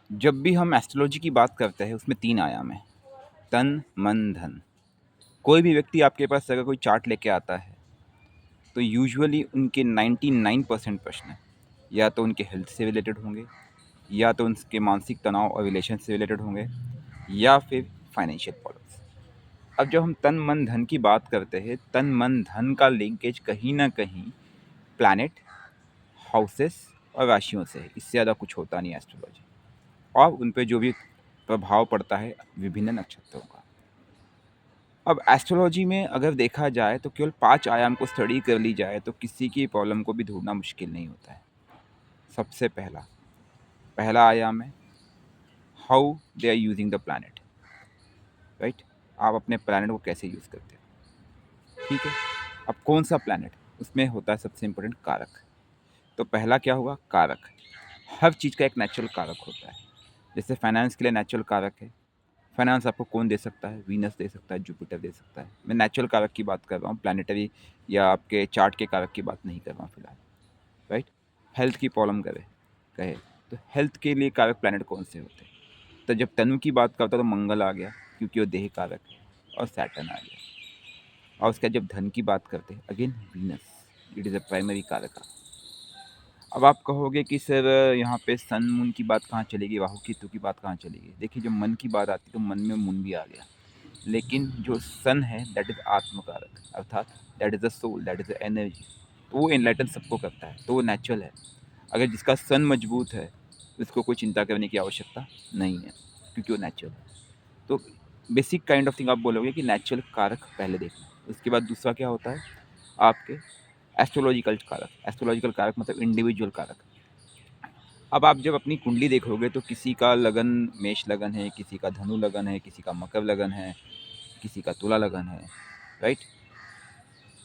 जब भी हम एस्ट्रोलॉजी की बात करते हैं उसमें 3 आयाम हैं, तन, मन, धन। कोई भी व्यक्ति आपके पास अगर कोई चार्ट लेके आता है, तो यूजुअली उनके 99% प्रश्न या तो उनके हेल्थ से रिलेटेड होंगे, या तो उनके मानसिक तनाव और रिलेशन से रिलेटेड होंगे, या फिर फाइनेंशियल प्रॉब्लम्स। अब जब हम तन, मन, धन की बात करते हैं, तन, मन, धन का लिंकेज कहीं न कहीं प्लैनेट, हाउसेस और राशियों से है। इससे ज़्यादा कुछ होता नहीं है एस्ट्रोलॉजी। और उन पे जो भी प्रभाव पड़ता है विभिन्न नक्षत्रों का। अब एस्ट्रोलॉजी में अगर देखा जाए तो केवल 5 आयाम को स्टडी कर ली जाए तो किसी की प्रॉब्लम को भी ढूंढना मुश्किल नहीं होता है। सबसे पहला आयाम है how they are using the planet, right. आप अपने प्लैनेट को कैसे यूज़ करते हो, ठीक है। अब कौन सा प्लैनेट, उसमें होता है सबसे इम्पोर्टेंट कारक। तो पहला क्या हुआ, कारक। हर चीज़ का एक नेचुरल कारक होता है। जैसे फाइनेंस के लिए नेचुरल कारक है। फाइनेंस आपको कौन दे सकता है, वीनस दे सकता है, जुपिटर दे सकता है। मैं नेचुरल कारक की बात कर रहा हूँ, प्लानिटरी या आपके चार्ट के कारक की बात नहीं कर रहा हूँ फिलहाल, राइट। हेल्थ की प्रॉब्लम कहे तो हेल्थ के लिए कारक प्लानट कौन से होते हैं। तो जब तनु की बात करता तो मंगल आ गया क्योंकि वो देह कारक है, और सैटर्न आ गया। और उसका जब धन की बात करते हैं again Venus, it is a primary कारक। अब आप कहोगे कि सर यहाँ पे सन मून की बात कहाँ चलेगी, राहु केतु की बात कहाँ चलेगी। देखिए जब मन की बात आती तो मन में मून भी आ गया, लेकिन जो सन है दैट इज़ आत्मकारक, अर्थात that is the soul, that is the energy. तो वो एनलाइटन सबको करता है, तो वो नेचुरल है। अगर जिसका सन मजबूत है उसको कोई चिंता करने की आवश्यकता नहीं है क्योंकि वो नेचुरल है। तो बेसिक काइंड ऑफ थिंग आप बोलोगे कि नेचुरल कारक पहले देखना। उसके बाद दूसरा क्या होता है आपके एस्ट्रोलॉजिकल कारक। एस्ट्रोलॉजिकल कारक मतलब इंडिविजुअल कारक। अब आप जब अपनी कुंडली देखोगे तो किसी का लगन मेष लगन है, किसी का धनु लगन है, किसी का मकर लगन है, किसी का तुला लगन है, राइट।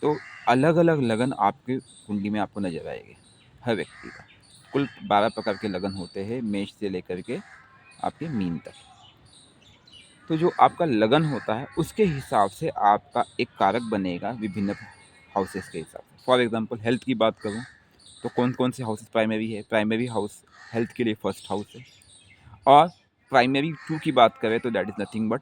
तो अलग अलग लगन आपके कुंडली में आपको नजर आएंगे हर व्यक्ति का। कुल 12 प्रकार के लगन होते हैं, मेष से लेकर के आपके मीन तक। तो जो आपका लगन होता है उसके हिसाब से आपका एक कारक बनेगा विभिन्न हाउसेस के हिसाब से। फॉर एग्जांपल हेल्थ की बात करूं तो कौन कौन से हाउसेस प्राइमरी है। प्राइमरी हाउस हेल्थ के लिए फर्स्ट हाउस है। और प्राइमरी 2 की बात करें तो that is nothing but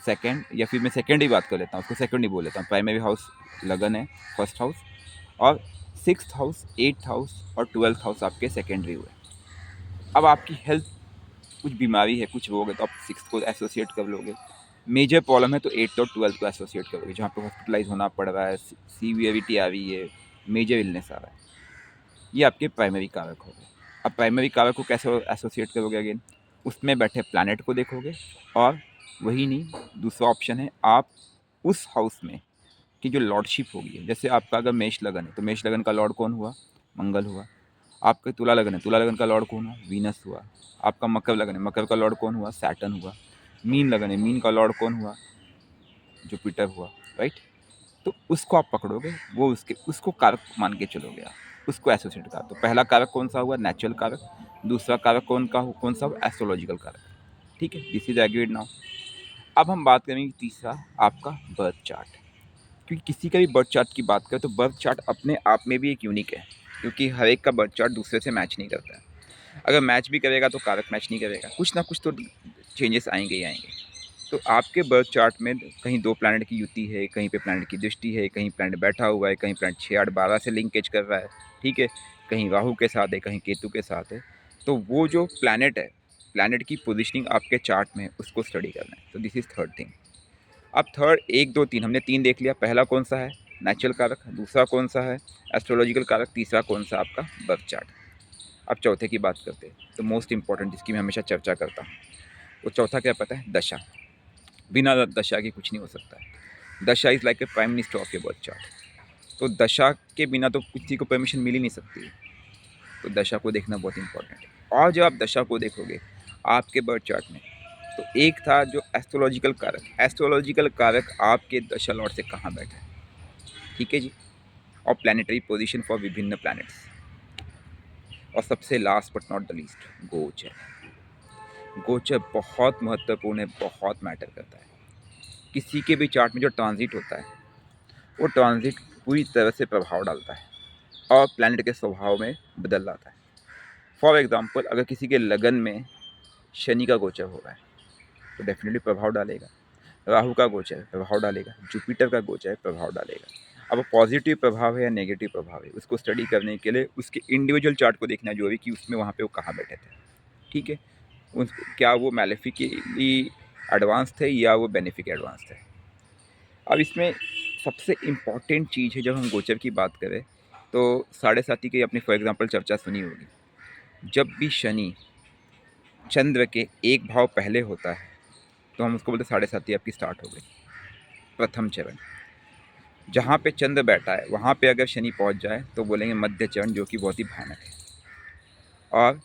second, या फिर मैं सेकंड ही बात कर लेता हूँ, उसको सेकंड ही बोल लेता हूँ। प्राइमरी हाउस लगन है फर्स्ट हाउस, और 6th हाउस, 8th हाउस और 12th हाउस आपके सेकेंडरी हुए। अब आपकी हेल्थ कुछ बीमारी है, कुछ रोग है, तो आप 6th को एसोसिएट कर लोगे। मेजर प्रॉब्लम है तो 8th और 12th को एसोसिएट करोगे, जहाँ पे हॉस्पिटलाइज होना पड़ रहा है, सीवियरिटी आ रही है, मेजर इलनेस आ रहा है। ये आपके प्राइमरी कारक हो गए। अब प्राइमरी कारक को कैसे एसोसिएट करोगे, अगेन उसमें बैठे प्लैनेट को देखोगे। और वही नहीं, दूसरा ऑप्शन है आप उस हाउस में की जो लॉर्डशिप होगी। जैसे आपका अगर मेष लगन है तो मेष लगन का लॉर्ड कौन हुआ, मंगल हुआ। आपका तुला लगन है, तुला लगन का लॉर्ड कौन हुआ, वीनस हुआ। आपका मकर लगन है, मकर का लॉर्ड कौन हुआ, सैटर्न हुआ। मीन लगन है, मीन का लॉर्ड कौन हुआ, जुपिटर हुआ, राइट। तो उसको आप पकड़ोगे, वो उसको कारक मान के चलोगे आप, उसको एसोसिएट करा। तो पहला कारक कौन सा हुआ, नेचुरल कारक। दूसरा कारक कौन सा हुआ, एस्ट्रोलॉजिकल कारक। ठीक है, दिस इज एग्रीड नाउ। अब हम बात करेंगे तीसरा, आपका बर्थ चार्ट। क्योंकि किसी का भी बर्थ चार्ट की बात करें तो बर्थ चार्ट अपने आप में भी एक यूनिक है, क्योंकि हर एक का बर्थ चार्ट दूसरे से मैच नहीं करता है। अगर मैच भी करेगा तो कारक मैच नहीं करेगा, कुछ ना कुछ तो चेंजेस आएंगे ही आएंगे। तो आपके बर्थ चार्ट में कहीं 2 प्लैनेट की युति है, कहीं पे प्लैनेट की दृष्टि है, कहीं प्लैनेट बैठा हुआ है, कहीं प्लैनेट 6, 8, 12 से लिंकेज कर रहा है, ठीक है। कहीं राहु के साथ है, कहीं केतु के साथ है। तो वो जो प्लैनेट है, प्लैनेट की पोजिशनिंग आपके चार्ट में, उसको स्टडी करना है। तो दिस इज़ थर्ड थिंग। अब थर्ड 1, 2, 3 हमने 3 देख लिया। पहला कौन सा है, नेचुरल कारक। दूसरा कौन सा है, एस्ट्रोलॉजिकल कारक। तीसरा कौन सा, आपका बर्थ चार्ट। अब चौथे की बात करते हैं, तो मोस्ट इंपॉर्टेंट जिसकी मैं हमेशा चर्चा करता हूँ, वो चौथा क्या पता है, दशा। बिना दशा के कुछ नहीं हो सकता है। दशा is like a prime minister of your birth chart. तो दशा के बिना तो किसी को परमिशन मिल ही नहीं सकती है। तो दशा को देखना बहुत इंपॉर्टेंट है। और जब आप दशा को देखोगे आपके बर्थ चार्ट में, तो एक था जो एस्ट्रोलॉजिकल कारक। एस्ट्रोलॉजिकल कारक आपके दशा लॉर्ड से कहाँ बैठा है, ठीक है जी। और प्लानिटरी पोजीशन फॉर विभिन्न प्लैनेट्स। और सबसे last but not the least, गोचर। गोचर बहुत महत्वपूर्ण है, बहुत मैटर करता है। किसी के भी चार्ट में जो ट्रांजिट होता है, वो ट्रांजिट पूरी तरह से प्रभाव डालता है और प्लैनेट के स्वभाव में बदल लाता है। फॉर एग्जांपल अगर किसी के लगन में शनि का गोचर हो रहा है तो डेफिनेटली प्रभाव डालेगा, राहु का गोचर है प्रभाव डालेगा, जुपिटर का गोचर है प्रभाव डालेगा। अब पॉजिटिव प्रभाव है या नेगेटिव प्रभाव है उसको स्टडी करने के लिए उसके इंडिविजुअल चार्ट को देखना जो भी कि उसमें वहाँ पे वो कहाँ बैठे थे, ठीक है, उस क्या वो मैलेफिकली एडवांस थे या वो बेनिफिक एडवांस थे। अब इसमें सबसे इम्पॉर्टेंट चीज़ है, जब हम गोचर की बात करें तो साढ़े साथी की अपनी फॉर एग्जांपल चर्चा सुनी होगी। जब भी शनि चंद्र के एक भाव पहले होता है तो हम उसको बोलते साढ़े साथी आपकी स्टार्ट हो गई। प्रथम चरण जहाँ पे चंद्र बैठा है वहाँ पे अगर शनि पहुँच जाए तो बोलेंगे मध्य चरण, जो कि बहुत ही भयानक है। और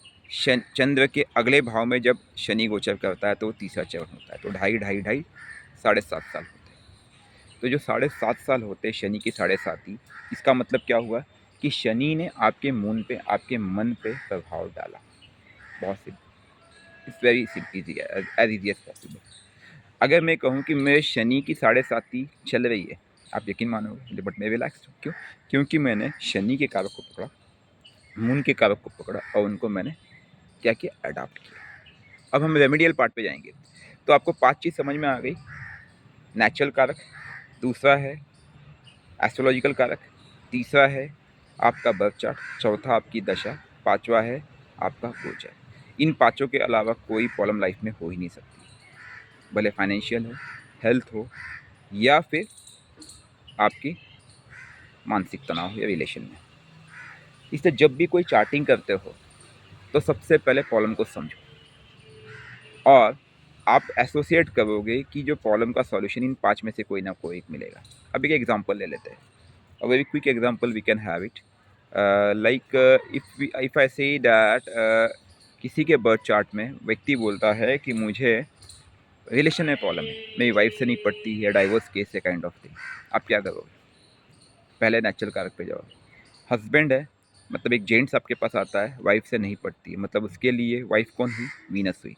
चंद्र के अगले भाव में जब शनि गोचर करता है तो वो तीसरा चरण होता है, तो ढाई 7.5 साल होते हैं। तो जो 7.5 साल होते हैं शनि के साढ़े साथी, इसका मतलब क्या हुआ कि शनि ने आपके मून पे, आपके मन पे प्रभाव डाला। बहुत simple, it's very easy, as easy as possible. अगर मैं कहूँ कि मेरे शनि की साढ़े साथी चल रही है, आप यकीन मानोगे, बट मैं रिलैक्स हूँ। क्यों? क्योंकि मैंने शनि के कारक को पकड़ा, मून के कारक को पकड़ा और उनको मैंने क्या किया, अडॉप्ट किया। अब हम रेमेडियल पार्ट पे जाएंगे तो आपको 5 चीज़ समझ में आ गई। नेचुरल कारक, दूसरा है एस्ट्रोलॉजिकल कारक, तीसरा है आपका बर्थ चार्ट, चौथा आपकी दशा, पांचवा है आपका गोचर। इन पांचों के अलावा कोई प्रॉब्लम लाइफ में हो ही नहीं सकती, भले फाइनेंशियल हो, हेल्थ हो, या फिर आपकी मानसिक तनाव हो या रिलेशन में। इसलिए जब भी कोई चार्टिंग करते हो तो सबसे पहले प्रॉब्लम को समझो और आप एसोसिएट करोगे कि जो प्रॉब्लम का सॉल्यूशन इन 5 में से कोई ना कोई एक मिलेगा। अब एक एग्जांपल ले लेते हैं, a very quick example we can have it, like if I say that किसी के बर्थ चार्ट में व्यक्ति बोलता है कि मुझे रिलेशन में प्रॉब्लम है, मेरी वाइफ से नहीं पटती है, डाइवोर्स केस है, काइंड ऑफ थिंग। आप क्या करोगे? पहले नेचुरल कारक पे जाओ। हस्बैंड है, मतलब एक जेंट्स आपके पास आता है, वाइफ से नहीं पटती है, मतलब उसके लिए वाइफ कौन हुई? वीनस हुई।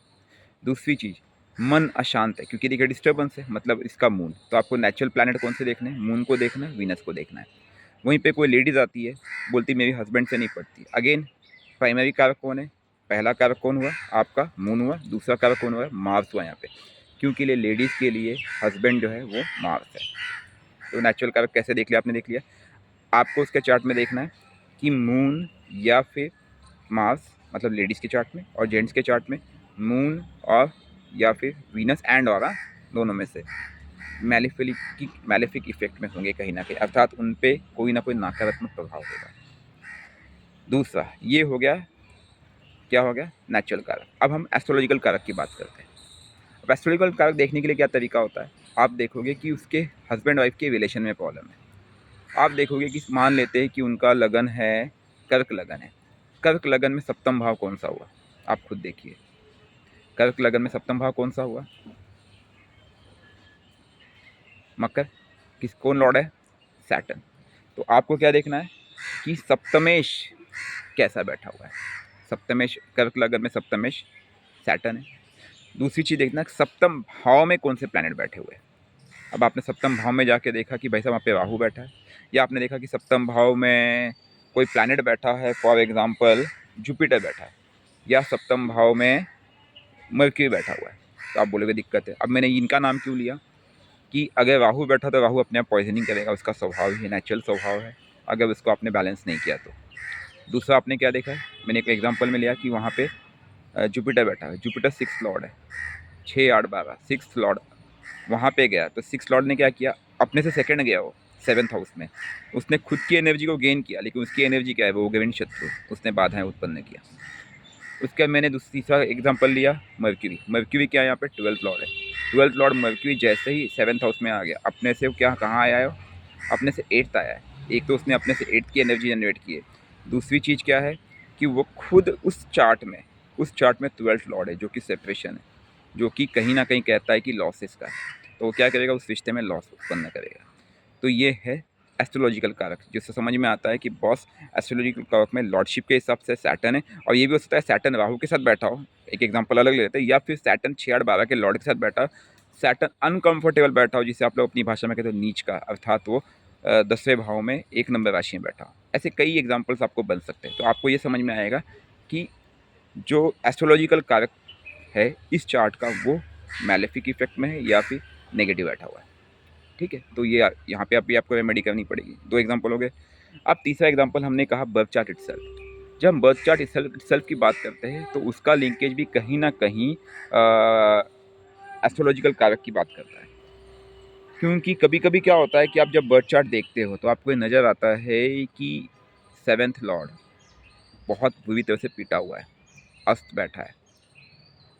दूसरी चीज़, मन अशांत है क्योंकि देखिए डिस्टर्बेंस है, मतलब इसका मून, तो आपको नेचुरल प्लैनेट कौन से देखने हैं? मून को देखना है, वीनस को देखना है। वहीं पे कोई लेडीज़ आती है, बोलती मेरी हस्बैंड से नहीं पटती। अगेन प्राइमरी कारक कौन है? पहला कारक कौन हुआ? आपका मून हुआ। दूसरा कारक कौन हुआ? मार्स हुआ यहाँ पे, क्योंकि लेडीज़ के लिए हस्बैंड जो है वो मार्स है। तो नेचुरल कारक कैसे देख लिया आपने? देख लिया। आपको उसके चार्ट में देखना है कि मून या फिर मार्स, मतलब लेडीज़ के चार्ट में, और जेंट्स के चार्ट में मून और या फिर वीनस एंड और दोनों में से मैलेफिक इफेक्ट में होंगे कहीं ना कहीं, अर्थात उन पे कोई ना कोई नकारात्मक प्रभाव होगा। दूसरा ये हो गया, क्या हो गया? नेचुरल कारक। अब हम एस्ट्रोलॉजिकल कारक की बात करते हैं। अब एस्ट्रोलॉजिकल कारक देखने के लिए क्या तरीका होता है? आप देखोगे कि उसके हस्बैंड वाइफ के रिलेशन में प्रॉब्लम है। आप देखोगे कि मान लेते हैं कि उनका लगन है, कर्क लगन है। कर्क लगन में सप्तम भाव कौन सा हुआ? आप खुद देखिए, कर्क लगन में सप्तम भाव कौन सा हुआ? मकर। कौन लॉर्ड है? सैटर्न। तो आपको क्या देखना है कि सप्तमेश कैसा बैठा हुआ है। सप्तमेश, कर्क लगन में सप्तमेश सैटर्न है। दूसरी चीज़ देखना, सप्तम भाव में कौन से प्लैनेट बैठे हुए हैं। अब आपने सप्तम भाव में जाके देखा कि भाई साहब वहाँ पे राहु बैठा है, या आपने देखा कि सप्तम भाव में कोई प्लैनेट बैठा है, फॉर एग्जांपल जुपिटर बैठा है, या सप्तम भाव में मर्क्यूरी बैठा हुआ है, तो आप बोलोगे दिक्कत है। अब मैंने इनका नाम क्यों लिया कि अगर राहु बैठा तो राहु अपने आप पॉइजनिंग करेगा, उसका स्वभाव ही नेचुरल स्वभाव है, अगर उसको आपने बैलेंस नहीं किया तो। दूसरा आपने क्या देखा है, मैंने एक एग्जांपल में लिया कि वहाँ पे जुपिटर बैठा है, जुपिटर 6th लॉर्ड है, 6 8 12 6th लॉर्ड वहाँ पे गया, तो 6th लॉर्ड ने क्या किया, अपने से सेकंड गया वो 7th हाउस में, उसने खुद की एनर्जी को गेन किया, लेकिन उसकी एनर्जी क्या है? वो ग्रहण शत्रु, उसने बाधाएं उत्पन्न किया। उसका मैंने तीसरा एग्जांपल लिया मर्क्यूरी। मर्क्यूरी क्या है? यहाँ पे 12th लॉर्ड है। 12th लॉर्ड मर्क्यूरी जैसे ही 7th हाउस में आ गया, अपने से क्या कहाँ आया है? अपने से 8th आया है। एक तो उसने अपने से 8th की एनर्जी जनरेट की है, दूसरी चीज़ क्या है कि वो खुद उस चार्ट में 12th लॉर्ड है, जो कि सेपरेशन है, जो कि कहीं ना कहीं कहता है कि लॉसेस का है, तो वो क्या करेगा? उस रिश्ते में लॉस उत्पन्न करेगा। तो ये है एस्ट्रोलॉजिकल कारक, जिससे समझ में आता है कि बॉस एस्ट्रोलॉजिकल कारक में लॉर्डशिप के हिसाब से सैटर्न है, और ये भी हो सकता है सैटर्न राहु के साथ बैठा हो, एक एग्जांपल अलग ले लेते हैं, या फिर सैटर्न 6 8 12 के लॉर्ड के साथ बैठा हो, सैटर्न अनकंफर्टेबल बैठा हो, जिसे आप लोग अपनी भाषा में कहते हो नीच का, अर्थात वो 10वें भाव में 1 नंबर राशि में बैठा हो। ऐसे कई एग्जाम्पल्स आपको बन सकते हैं। तो आपको ये समझ में आएगा कि जो एस्ट्रोलॉजिकल कारक है इस चार्ट का वो मैलेफिक इफेक्ट में है या फिर नेगेटिव बैठा हुआ है। ठीक है, तो ये यहाँ पे अभी आपको रेमेडी करनी पड़ेगी। 2 एग्जांपल हो गए। अब तीसरा एग्जांपल हमने कहा बर्थ चार्ट इटसेल्फ। जब हम बर्थ चार्ट इटसेल्फ की बात करते हैं तो उसका लिंकेज भी कहीं ना कहीं एस्ट्रोलॉजिकल कारक की बात करता है। क्योंकि कभी कभी क्या होता है कि आप जब बर्थ चार्ट देखते हो तो आपको ये नज़र आता है कि 7th लॉर्ड बहुत बुरी तरह से पीटा हुआ है, अस्त बैठा है,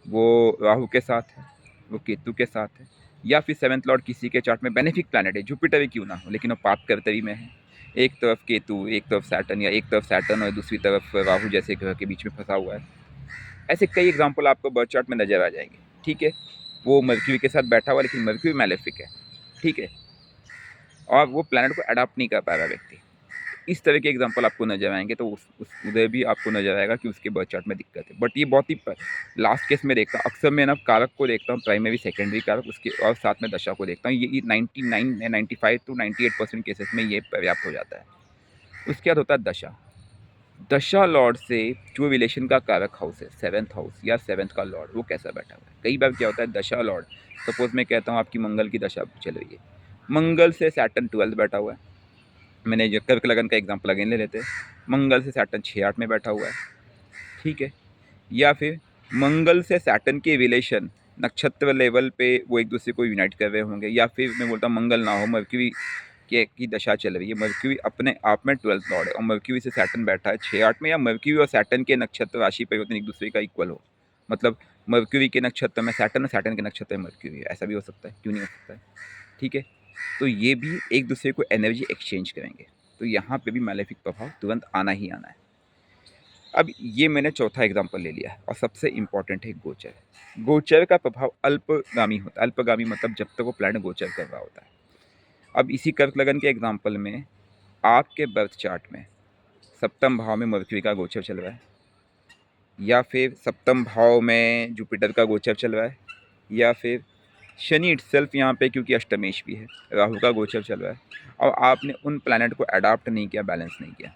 वो राहु के साथ है, वो केतु के साथ है, या फिर 7th लॉर्ड किसी के चार्ट में बेनिफिक प्लैनेट है, जुपिटर भी क्यों ना हो, लेकिन वो पाप कर्तवी में है। एक तरफ केतु, एक तरफ सैटर्न, या एक तरफ सैटर्न और दूसरी तरफ राहु जैसे ग्रह के बीच में फंसा हुआ है। ऐसे कई एग्जाम्पल आपको बर्थ चार्ट में नजर आ जाएंगे। ठीक है, वो मर्क्यूरी के साथ बैठा हुआ लेकिन मर्क्यूरी मैलेफिक है। ठीक है, और वो प्लैनेट को अडाप्ट नहीं कर पा रहा व्यक्ति। इस तरह के एग्जांपल आपको नजर आएंगे तो उस उधर भी आपको नजर आएगा कि उसके बर्थ चार्ट में दिक्कत है। बट ये बहुत ही लास्ट केस में देखता हूँ, अक्सर मैं ना कारक को देखता हूँ, प्राइमरी सेकेंडरी कारक उसके, और साथ में दशा को देखता हूँ। ये 99 या 95 to 98% केसेस में ये पर्याप्त हो जाता है। उसके बाद होता है दशा। दशा लॉर्ड से जो रिलेशन का कारक हाउस है, 7th हाउस या 7th का लॉर्ड, वो कैसा बैठा हुआ है। कई बार क्या होता है, दशा लॉर्ड, सपोज मैं कहता हूँ आपकी मंगल की दशा चल रही है, मंगल से सैटर्न 12 बैठा हुआ है। मैंने जो कर्क लगन का एग्जाम्पल अगेन ले लेते हैं, मंगल से सैटर्न 6-8 में बैठा हुआ है। ठीक है, या फिर मंगल से सैटर्न के रिलेशन नक्षत्र लेवल पे वो एक दूसरे को यूनाइट कर रहे होंगे, या फिर मैं बोलता हूँ मंगल ना हो, मर्क्यूरी की दशा चल रही है, मर्क्यूरी अपने आप में 12th लॉर्ड है और मर्क्यूरी से सैटर्न बैठा है 6-8 में, या मर्क्यूरी और सैटर्न के नक्षत्र राशि परिवर्तन एक दूसरे का इक्वल हो, मतलब मर्क्यूरी के नक्षत्र में सैटर्न, सैटर्न के नक्षत्र में मर्क्यूरी है, ऐसा भी हो सकता है, क्यों नहीं हो सकता है। ठीक है, तो ये भी एक दूसरे को एनर्जी एक्सचेंज करेंगे, तो यहाँ पे भी मैलेफिक प्रभाव तुरंत आना ही आना है। अब ये मैंने चौथा एग्जाम्पल ले लिया है और सबसे इम्पॉर्टेंट है गोचर। गोचर का प्रभाव अल्पगामी होता है। अल्पगामी मतलब जब तक वो प्लैनेट गोचर कर रहा होता है। अब इसी कर्क लगन के एग्जाम्पल में आपके बर्थ चार्ट में सप्तम भाव में मर्क्यूरी का गोचर चल रहा है, या फिर सप्तम भाव में जुपिटर का गोचर चल रहा है, या फिर शनि इटसेल्फ यहाँ पे क्योंकि अष्टमेश भी है, राहु का गोचर चल रहा है, और आपने उन प्लैनेट को अडाप्ट नहीं किया, बैलेंस नहीं किया,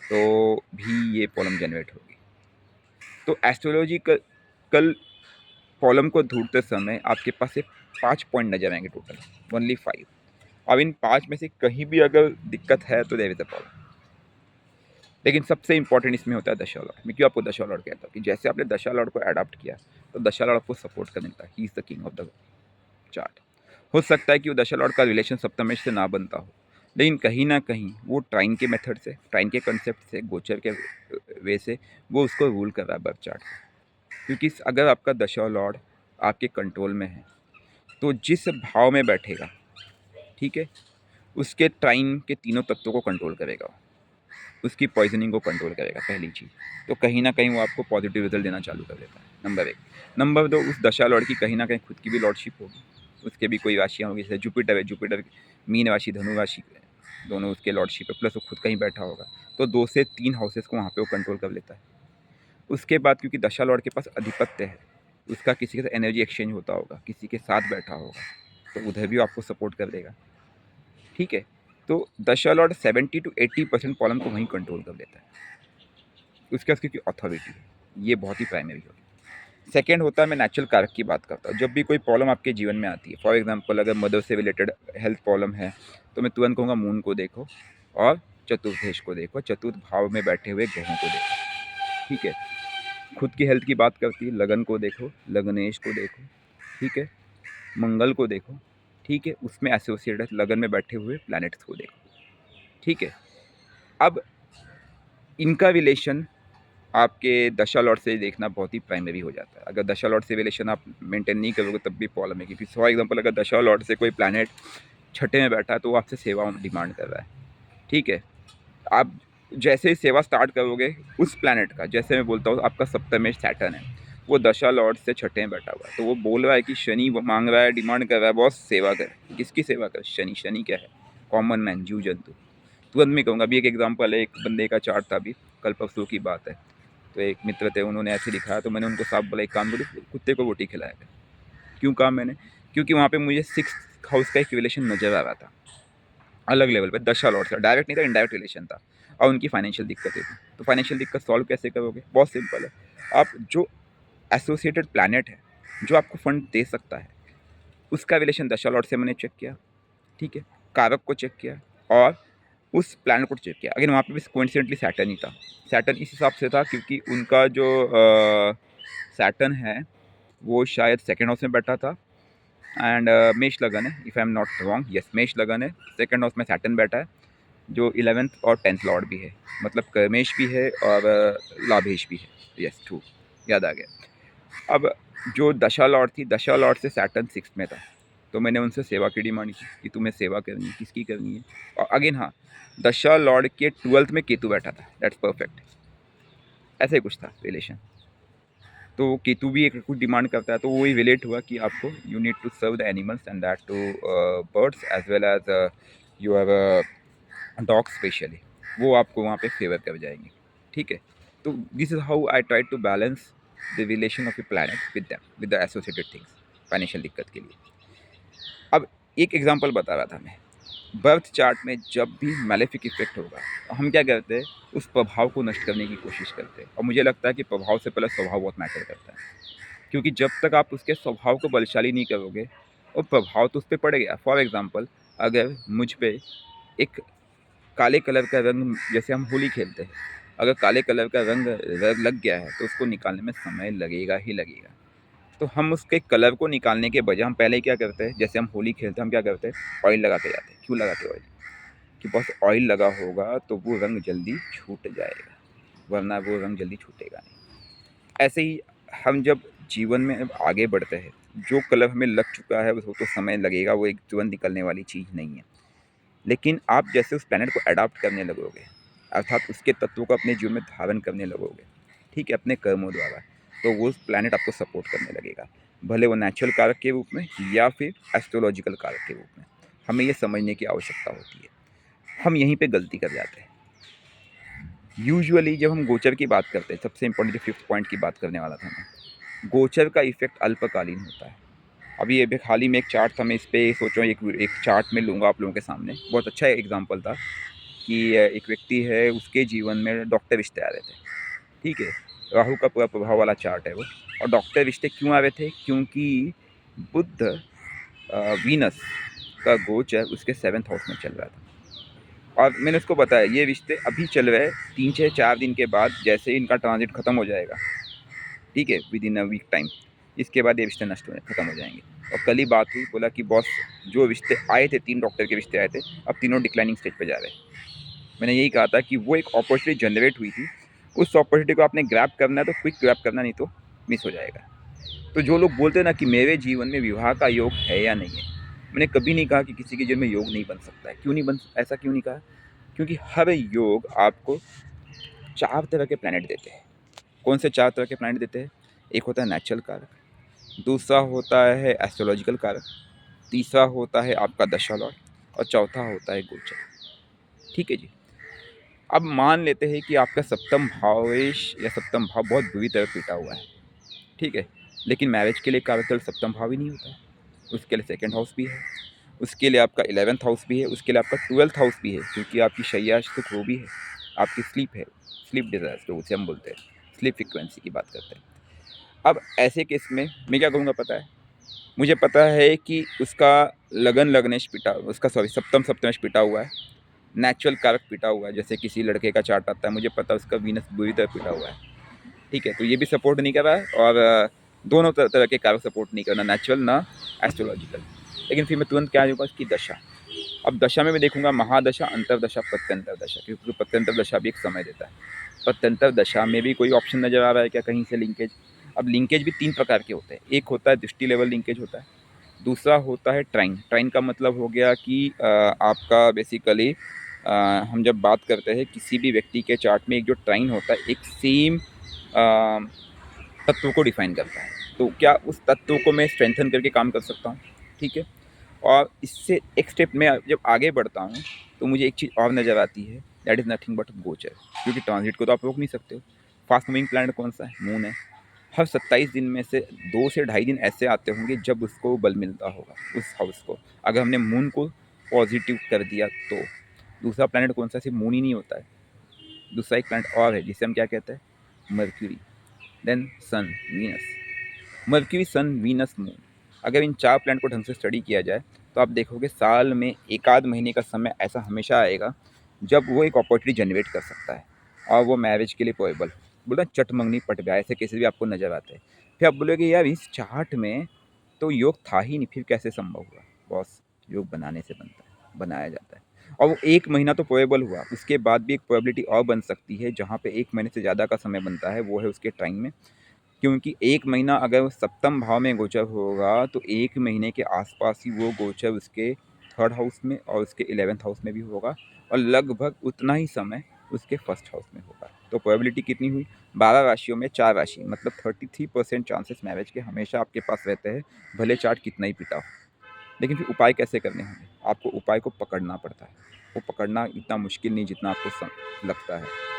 तो भी ये प्रॉब्लम जनरेट होगी। तो एस्ट्रोलॉजिकल प्रॉब्लम को ढूंढते समय आपके पास से 5 पॉइंट नजर आएंगे, टोटल ओनली 5। अब इन 5 में से कहीं भी अगर दिक्कत है तो देयर इज अ प्रॉब्लम। लेकिन सबसे इंपॉर्टेंट इसमें होता है दशा लॉर्ड। मैं क्यों आपको दशा लॉर्ड कहता हूँ कि जैसे आपने दशा लॉर्ड को अडॉप्ट किया तो दशा लॉर्ड आपको सपोर्ट कर मिलता है, he is the king of the chart. हो सकता है कि वो दशा लॉर्ड का रिलेशन सप्तमेश से ना बनता हो, लेकिन कहीं ना कहीं वो ट्राइन के मेथड से, ट्राइन के कंसेप्ट से, गोचर के वे से वो उसको रूल कर रहा है बर्थ चार्ट। क्योंकि अगर आपका दशा लॉर्ड आपके कंट्रोल में है तो जिस भाव में बैठेगा, ठीक है, उसके ट्राइन के तीनों तत्वों को कंट्रोल करेगा, उसकी पॉइजनिंग को कंट्रोल करेगा, पहली चीज़। तो कहीं ना कहीं वो आपको पॉजिटिव रिजल्ट देना चालू कर देता है, नंबर 1। नंबर 2, उस दशा लॉर्ड की कहीं ना कहीं खुद की भी लॉर्डशिप होगी, उसके भी कोई राशियाँ होंगी, जैसे जुपिटर है, जुपिटर मीन राशि, धनु राशि, दोनों उसके लॉर्डशिप है, प्लस वो खुद कहीं बैठा होगा, तो 2 से 3 हाउसेस को वहाँ पे वो कंट्रोल कर लेता है। उसके बाद क्योंकि दशा लॉर्ड के पास अधिपत्य है, उसका किसी के साथ एनर्जी एक्सचेंज होता होगा, किसी के साथ बैठा होगा, तो उधर भी आपको सपोर्ट कर देगा। ठीक है, तो दशा लॉर्ड 70 to 80% प्रॉब्लम को वहीं कंट्रोल कर लेता है। उसके पास क्योंकि अथॉरिटी है, ये बहुत ही प्राइमरी होगी। सेकेंड होता है, मैं नेचुरल कारक की बात करता हूँ। जब भी कोई प्रॉब्लम आपके जीवन में आती है, फॉर एग्जांपल अगर मदर से रिलेटेड हेल्थ प्रॉब्लम है, तो मैं तुरंत कहूँगा मून को देखो और चतुर्थेश को देखो, चतुर्थ भाव में बैठे हुए ग्रहों को देखो। ठीक है, खुद की हेल्थ की बात करती है, लगन को देखो, लगनेश को देखो, ठीक है, मंगल को देखो, ठीक है, उसमें एसोसिएटेड लगन में बैठे हुए प्लैनेट्स को देखो। ठीक है, अब इनका रिलेशन आपके दशा लॉर्ड से देखना बहुत ही प्राइमरी हो जाता है। अगर दशा लॉर्ड से रिलेशन आप मेंटेन नहीं करोगे तब भी प्रॉब्लम है, क्योंकि फॉर एग्जांपल अगर दशा लॉर्ड से कोई प्लैनेट छठे में बैठा है तो वो आपसे सेवा डिमांड कर रहा है। ठीक है, आप जैसे ही सेवा स्टार्ट करोगे उस प्लैनेट का, जैसे मैं बोलता हूँ आपका सप्तमेश सैटर्न है, वो दशा लॉर्ड से छठे में बैठा हुआ है, तो वो बोल रहा है कि शनि मांग रहा है, डिमांड कर रहा है, बहुत सेवा कर। किसकी सेवा कर? शनि। शनि क्या है? कॉमन मैन, जीव जंतु। तुरंत मैं कहूँगा, अभी एक एग्जाम्पल है, एक बंदे का चार्ट था, अभी कल परसों की बात है, तो एक मित्र थे, उन्होंने ऐसे दिखाया, तो मैंने उनको साफ बोला एक काम करो, कुत्ते को रोटी खिलाया कर। क्यों कहा मैंने? क्योंकि वहाँ पे मुझे 6th हाउस का एक रिलेशन नजर आ रहा था, अलग लेवल पे, दशा लॉर्ड से डायरेक्ट नहीं था, इनडायरेक्ट रिलेशन था, और उनकी फाइनेंशियल दिक्कतें थी। तो फाइनेंशियल दिक्कत सॉल्व कैसे करोगे? बहुत सिंपल है, आप जो एसोसिएटेड प्लैनेट है जो आपको फंड दे सकता है, उसका रिलेशन दशा लॉर्ड से मैंने चेक किया, ठीक है, कारक को चेक किया और उस प्लैनेट को चेक किया। अगेन वहाँ पे भी कोइंसिडेंटली सैटर्न ही था। सैटर्न इस हिसाब से था क्योंकि उनका जो सैटर्न है वो शायद सेकेंड हाउस में बैठा था एंड मेष लगन है, if I am not wrong, yes मेष लगन है, सेकेंड हाउस में सैटर्न बैठा है जो 11th और 10th लॉर्ड भी है, मतलब कर्मेश भी है और लाभेश भी है, यस ट्रू, याद आ गया। अब जो दशा लॉर्ड थी, दशा लॉर्ड से सैटर्न 6th में था, तो मैंने उनसे सेवा की डिमांड की कि तुम्हें सेवा करनी है, किसकी करनी है। और अगेन हाँ, दशा लॉर्ड के 12th में केतु बैठा था, दैट्स परफेक्ट, ऐसे कुछ था रिलेशन। तो केतु भी एक कुछ डिमांड करता है, तो वही रिलेट हुआ कि आपको you need to serve the animals and that to birds as well as your dog specially, वो आपको वहाँ पे फेवर कर जाएंगे, ठीक है। तो this is how I try to balance the relation of a planet with them, with the associated things financial दिक्कत के लिए। अब एक एग्जांपल बता रहा था मैं, बर्थ चार्ट में जब भी मैलेफिक इफेक्ट होगा तो हम क्या करते हैं, उस प्रभाव को नष्ट करने की कोशिश करते हैं। और मुझे लगता है कि प्रभाव से पहले स्वभाव बहुत मैटर करता है, क्योंकि जब तक आप उसके स्वभाव को बलशाली नहीं करोगे और प्रभाव तो उस पर पड़ेगा। फॉर एग्जाम्पल, अगर मुझ पे एक काले कलर का रंग, जैसे हम होली खेलते हैं, अगर काले कलर का रंग लग गया है तो उसको निकालने में समय लगेगा ही लगेगा। तो हम उसके कलर को निकालने के बजाय हम पहले क्या करते हैं, जैसे हम होली खेलते हैं हम क्या करते हैं, ऑयल लगा के जाते हैं। क्यों लगाते हैं ऑयल? कि बस ऑयल लगा होगा तो वो रंग जल्दी छूट जाएगा, वरना वो रंग जल्दी छूटेगा नहीं। ऐसे ही हम जब जीवन में अब आगे बढ़ते हैं, जो कलर हमें लग चुका है वो तो समय लगेगा, वो एक तुरंत निकलने वाली चीज़ नहीं है। लेकिन आप जैसे उस प्लैनेट को अडॉप्ट करने लगोगे, अर्थात उसके तत्वों को अपने जीवन में धारण करने लगोगे, ठीक है, अपने कर्मों द्वारा, तो वो उस प्लैनेट आपको सपोर्ट करने लगेगा, भले वो नेचुरल कारक के रूप में या फिर एस्ट्रोलॉजिकल कारक के रूप में। हमें ये समझने की आवश्यकता होती है। हम यहीं पे गलती कर जाते हैं। यूजुअली जब हम गोचर की बात करते हैं, सबसे इंपॉर्टेंट जो 5th पॉइंट की बात करने वाला था मैं, गोचर का इफेक्ट अल्पकालीन होता है। अभी ये हाल ही में एक चार्ट था, मैं इस पर सोच रहा हूँ एक चार्ट में लूँगा आप लोगों के सामने। बहुत अच्छा एग्जाम्पल था कि एक व्यक्ति है, उसके जीवन में डॉक्टर रिश्ते आ रहे थे, ठीक है, राहु का पूरा प्रभाव वाला चार्ट है वो। और डॉक्टर रिश्ते क्यों आ रहे थे? क्योंकि बुध वीनस का गोचर उसके 7th हाउस में चल रहा था। और मैंने उसको बताया ये रिश्ते अभी चल रहे हैं, 3 से 4 दिन के बाद जैसे ही इनका ट्रांजिट खत्म हो जाएगा, ठीक है, within a week time, इसके बाद ये रिश्ते नष्ट खत्म हो जाएंगे। और कल ही बात हुई, बोला कि बॉस जो रिश्ते आए थे, 3 डॉक्टर के रिश्ते आए थे, अब तीनों डिक्लाइनिंग स्टेज पे जा रहे हैं। मैंने यही कहा था कि वो एक अपॉर्चुनिटी जनरेट हुई थी, उस अपॉर्चुनिटी को आपने ग्रैब करना है तो क्विक ग्रैब करना, नहीं तो मिस हो जाएगा। तो जो लोग बोलते हैं ना कि मेरे जीवन में विवाह का योग है या नहीं है, मैंने कभी नहीं कहा कि किसी के जीवन में योग नहीं बन सकता है। क्यों नहीं बन, ऐसा क्यों नहीं कहा? क्योंकि हर योग आपको 4 तरह के प्लैनेट देते हैं। कौन से 4 तरह के प्लैनेट देते हैं? एक होता है नेचुरल कारक, दूसरा होता है एस्ट्रोलॉजिकल कारक, तीसरा होता है आपका दशा लॉर्ड और चौथा होता है गोचर, ठीक है जी। अब मान लेते हैं कि आपका सप्तम भावेश या सप्तम भाव बहुत बुरी तरह पीटा हुआ है, ठीक है, लेकिन मैरिज के लिए कारक सप्तम भाव ही नहीं होता है, उसके लिए सेकंड हाउस भी है, उसके लिए आपका 11th हाउस भी है, उसके लिए आपका 12th हाउस भी है, क्योंकि आपकी शैया सुख वो भी है, आपकी स्लीप है, स्लीप डिज़ायर्स जो उसे हम बोलते हैं, स्लीप फ्रिक्वेंसी की बात करते हैं। अब ऐसे केस में मैं क्या करूँगा पता है? मुझे पता है कि उसका लगन लग्नेश पिटा, उसका सॉरी सप्तम सप्तमेश पिटा हुआ है, नेचुरल कारक पिटा हुआ है, जैसे किसी लड़के का चार्ट आता है, मुझे पता है उसका वीनस बुरी तरह पिटा हुआ है, ठीक है, तो ये भी सपोर्ट नहीं कर रहा है और दोनों तरह के कारक सपोर्ट नहीं करना, नेचुरल ना एस्ट्रोलॉजिकल। लेकिन फिर मैं तुरंत क्या होगा उसकी दशा। अब दशा में मैं देखूंगा महादशा, अंतरदशा, प्रत्यंतर दशा, क्योंकि प्रत्यंतर दशा भी एक समय देता है। प्रत्यंतर दशा में भी कोई ऑप्शन नज़र आ रहा है क्या कहीं से लिंकेज? अब लिंकेज भी 3 प्रकार के होते हैं। एक होता है दृष्टि लेवल लिंकेज होता है, दूसरा होता है ट्राइन। ट्राइन का मतलब हो गया कि आपका बेसिकली हम जब बात करते हैं किसी भी व्यक्ति के चार्ट में, एक जो ट्राइन होता है एक सेम तत्व को डिफाइन करता है, तो क्या उस तत्व को मैं स्ट्रेंथन करके काम कर सकता हूँ, ठीक है। और इससे एक स्टेप में जब आगे बढ़ता हूँ तो मुझे एक चीज़ और नज़र आती है, दैट इज़ नथिंग बट गोचर, क्योंकि ट्रांजिट को तो आप रोक नहीं सकते हो। फास्ट मूविंग प्लैनेट कौन सा है? मून है। हर 27 दिन में से 2 से ढाई दिन ऐसे आते होंगे जब उसको बल मिलता होगा उस हाउस को, अगर हमने मून को पॉजिटिव कर दिया तो। दूसरा प्लैनेट कौन सा? सिर्फ मून ही नहीं होता है, दूसरा एक प्लैनेट और है जिसे हम क्या कहते हैं? मर्क्यूरी, देन सन, वीनस, मर्क्यूरी, सन, वीनस, मून, अगर इन 4 प्लैनेट को ढंग से स्टडी किया जाए तो आप देखोगे साल में 1 आध महीने का समय ऐसा हमेशा आएगा जब वो एक अपॉर्चुनिटी जनरेट कर सकता है और वो मैरिज के लिए पोएबल। बोला चट मंगनी पट गया, ऐसे केसेस भी आपको नज़र आते हैं। फिर आप बोलोगे यार इस चार्ट में तो योग था ही नहीं, फिर कैसे संभव हुआ? बॉस, योग बनाने से बनता है, बनाया जाता है। और वो 1 महीना तो पोएबल हुआ, उसके बाद भी एक प्रोबेबिलिटी और बन सकती है जहाँ पे 1 महीने से ज़्यादा का समय बनता है, वो है उसके टाइम में। क्योंकि 1 महीना अगर वो सप्तम भाव में गोचर होगा तो 1 महीने के आसपास ही वो गोचर उसके 3rd हाउस में और उसके 11th हाउस में भी होगा और लगभग उतना ही समय उसके 1st हाउस में होगा। तो प्रोबेबिलिटी कितनी हुई? 12 राशियों में 4 राशि, मतलब 33% चांसेस मैरिज के हमेशा आपके पास रहते हैं, भले चार्ट कितना ही पिटा हो। लेकिन फिर उपाय कैसे करने होंगे? आपको उपाय को पकड़ना पड़ता है। वो पकड़ना इतना मुश्किल नहीं जितना आपको लगता है।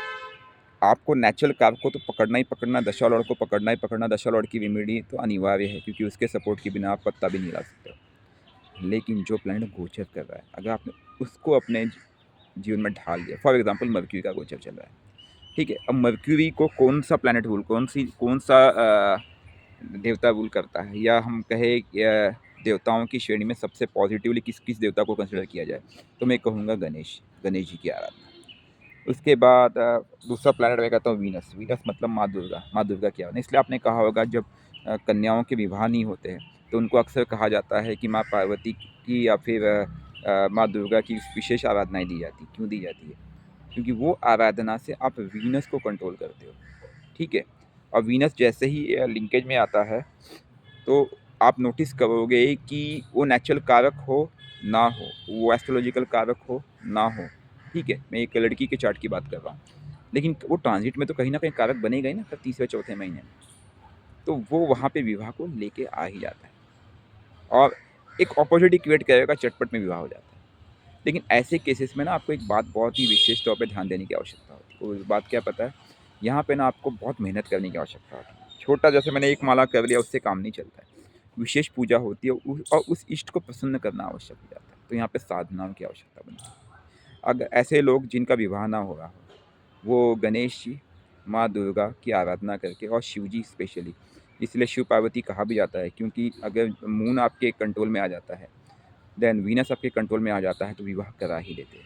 आपको नेचुरल कारक को तो पकड़ना ही पकड़ना, दशा लॉर्ड को पकड़ना ही पकड़ना। दशा लॉर्ड की रेमेडी तो अनिवार्य है क्योंकि उसके सपोर्ट के बिना आप पत्ता भी नहीं ला सकते। लेकिन जो प्लैनेट गोचर कर रहा है, अगर आपने उसको अपने जीवन में ढाल दिया, फॉर एग्जाम्पल मर्क्यूरी का गोचर चल रहा है, ठीक है। अब मर्क्यूरी को कौन सा प्लैनेट रूल, कौन सा देवता रूल करता है, या हम कहे देवताओं की श्रेणी में सबसे पॉजिटिवली किस किस देवता को कंसिडर किया जाए, तो मैं कहूँगा गणेश जी की आराधना। उसके बाद दूसरा प्लैनेट मैं कहता हूँ वीनस। वीनस मतलब माँ दुर्गा, माँ दुर्गा की आराधना। इसलिए आपने कहा होगा जब कन्याओं के विवाह नहीं होते हैं तो उनको अक्सर कहा जाता है कि माँ पार्वती की या फिर माँ दुर्गा की विशेष आराधनाएं दी जाती। क्यों दी जाती है? क्योंकि वो आराधना से आप वीनस को कंट्रोल करते हो, ठीक है। और वीनस जैसे ही लिंकेज में आता है तो आप नोटिस करोगे कि वो नेचुरल कारक हो ना हो, वो एस्ट्रोलॉजिकल कारक हो ना हो, ठीक है। मैं एक लड़की के चार्ट की बात कर रहा हूँ, लेकिन वो ट्रांजिट में तो कहीं ना कहीं कारक बनेगा ही ना, हर तीसरे चौथे महीने में। तो वो वहाँ पे विवाह को लेके आ ही जाता है और एक अपॉर्चुनिटी क्रिएट करेगा, चटपट में विवाह हो जाता है। लेकिन ऐसे केसेस में ना आपको एक बात बहुत ही विशेष तौर पे ध्यान देने की आवश्यकता होती है। वो बात क्या पता है? यहाँ पे ना आपको बहुत मेहनत करने की आवश्यकता होती है। छोटा जैसे मैंने एक माला कर लिया उससे काम नहीं चलता है। विशेष पूजा होती है और उस इष्ट को प्रसन्न करना आवश्यक हो जाता है। तो यहाँ पे साधनाओं की आवश्यकता बनती है। अगर ऐसे लोग जिनका विवाह ना हो रहा हो, वो गणेश जी, माँ दुर्गा की आराधना करके, और शिव जी स्पेशली, इसलिए शिव पार्वती कहा भी जाता है क्योंकि अगर मून आपके कंट्रोल में आ जाता है, देन वीनस आपके कंट्रोल में आ जाता है, तो विवाह करा ही देते हैं।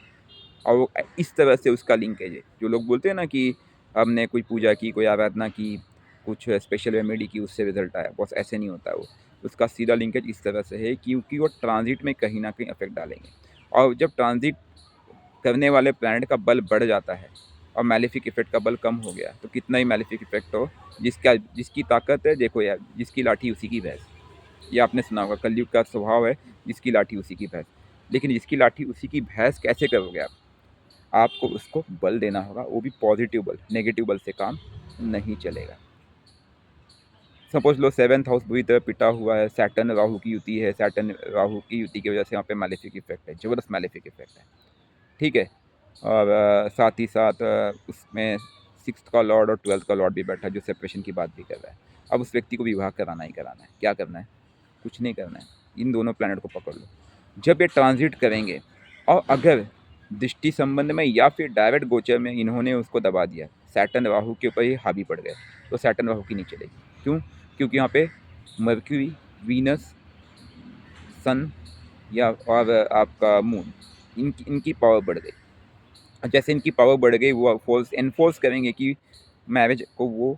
और वो इस तरह से उसका लिंकेज है। जो लोग बोलते हैं ना कि हमने कोई पूजा की, कोई आराधना की, कुछ स्पेशल रेमेडी की, उससे रिजल्ट आया, बस ऐसे नहीं होता है वो। उसका सीधा लिंकेज इस तरह से है क्योंकि वो ट्रांजिट में कहीं ना कहीं इफेक्ट डालेंगे। और जब ट्रांजिट करने वाले प्लैनेट का बल बढ़ जाता है और मैलेफिक इफेक्ट का बल कम हो गया, तो कितना ही मैलेफिक इफेक्ट हो, जिसकी ताकत है, देखो यार, जिसकी लाठी उसी की भैंस। ये आपने सुना होगा, कलयुग का स्वभाव है, जिसकी लाठी उसी की भैंस। लेकिन जिसकी लाठी उसी की भैंस कैसे करोगे आप? आपको उसको बल देना होगा, वो भी पॉजिटिव बल, नेगेटिव बल से काम नहीं चलेगा। सपोज लो 7th हाउस बुरी तरह पिटा हुआ है, सैटर्न राहु की युति है, सैटर्न राहु की युति की वजह से यहाँ पे मैलेफिक इफेक्ट है, जबरदस्त मैलेफिक इफेक्ट है, ठीक है। और साथ ही साथ उसमें 6th का लॉर्ड और 12th का लॉर्ड भी बैठा है जो सेपरेशन की बात भी कर रहा है। अब उस व्यक्ति को विवाह कराना ही कराना है। क्या करना है? कुछ नहीं करना है, इन दोनों प्लैनेट को पकड़ लो। जब ये ट्रांजिट करेंगे और अगर दृष्टि संबंध में या फिर डायरेक्ट गोचर में इन्होंने उसको दबा दिया, सैटर्न राहु के ऊपर ही हावी पड़ गए, तो सैटर्न राहु की नहीं चलेगी। क्यों? क्योंकि यहाँ पे मर्क्यूरी, वीनस, सन या और आपका मून, इनकी पावर बढ़ गई। जैसे इनकी पावर बढ़ गई, वो फोर्स एनफोर्स करेंगे कि मैरिज को वो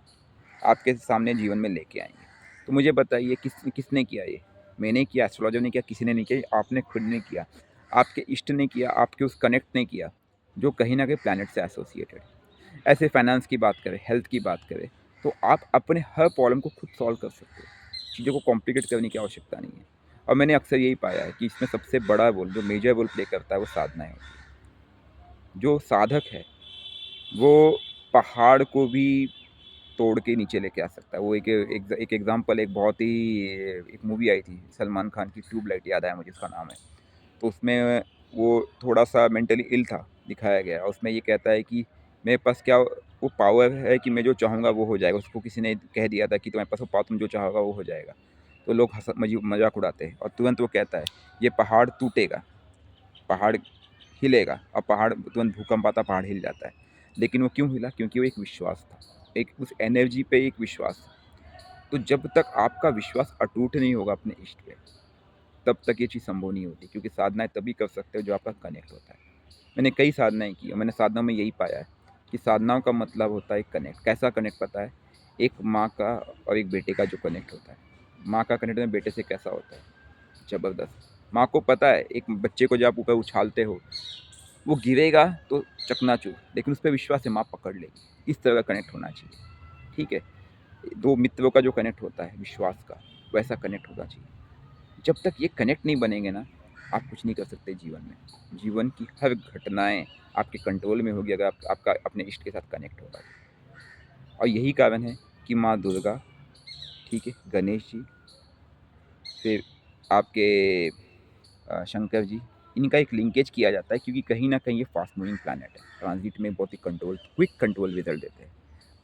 आपके सामने जीवन में लेके आएंगे। तो मुझे बताइए किसने किया ये? मैंने किया, एस्ट्रोलॉजर ने किया, किसी ने नहीं किया, आपने खुद ने किया, आपके इष्ट ने किया, आपके उस कनेक्ट ने किया जो कहीं ना कहीं प्लैनेट से एसोसिएटेड। ऐसे फाइनेंस की बात करें, हेल्थ की बात करें, तो आप अपने हर प्रॉब्लम को खुद सॉल्व कर सकते हो। चीज़ों को कॉम्प्लिकेट करने की आवश्यकता नहीं है। और मैंने अक्सर यही पाया है कि इसमें सबसे बड़ा रोल, जो मेजर रोल प्ले करता है, वो साधनाएँ होती है। जो साधक है वो पहाड़ को भी तोड़ के नीचे लेके आ सकता है। वो एक एग्जांपल, एक बहुत ही एक मूवी आई थी सलमान खान की, ट्यूबलाइट, याद आया मुझे उसका नाम है। तो उसमें वो थोड़ा सा मेंटली इल था, दिखाया गया। उसमें ये कहता है कि मेरे पास क्या वो पावर है कि मैं जो चाहूँगा वो हो जाएगा। उसको किसी ने कह दिया था कि तुम्हारे पास वो पावर, तुम जो चाहोगा वो हो जाएगा। तो लोग मजाक उड़ाते हैं और तुरंत वो कहता है ये पहाड़ टूटेगा, पहाड़ हिलेगा, और पहाड़ तुरंत भूकंप आता, पहाड़ हिल जाता है। लेकिन वो क्यों हिला? क्योंकि वो एक विश्वास था, एक उस एनर्जी पे एक विश्वास था। तो जब तक आपका विश्वास अटूट नहीं होगा अपने इष्ट पे, तब तक ये चीज़ संभव नहीं होती, क्योंकि साधनाएँ तभी कर सकते हो जो आपका कनेक्ट होता है। मैंने कई साधनाएँ की और मैंने साधना में यही पाया है कि साधनाओं का मतलब होता है कनेक्ट। कैसा कनेक्ट पता है? एक माँ का और एक बेटे का जो कनेक्ट होता है। माँ का कनेक्ट में बेटे से कैसा होता है? ज़बरदस्त। माँ को पता है एक बच्चे को जब आप ऊपर उछालते हो, वो गिरेगा तो चकनाचूर, लेकिन उस पे विश्वास है माँ पकड़ लेगी। इस तरह का कनेक्ट होना चाहिए, ठीक है? 2 मित्रों का जो कनेक्ट होता है विश्वास का, वैसा कनेक्ट होना चाहिए। जब तक ये कनेक्ट नहीं बनेंगे ना, आप कुछ नहीं कर सकते जीवन में। जीवन की हर घटनाएँ आपके कंट्रोल में होगी अगर आपका अपने इष्ट के साथ कनेक्ट होगा। और यही कारण है कि माँ दुर्गा, ठीक है, गणेश जी, फिर आपके शंकर जी, इनका एक लिंकेज किया जाता है, क्योंकि कहीं न कहीं ये फास्ट मूविंग प्लैनेट है। ट्रांज़िट में बहुत ही क्विक कंट्रोल रिज़ल्ट देते हैं।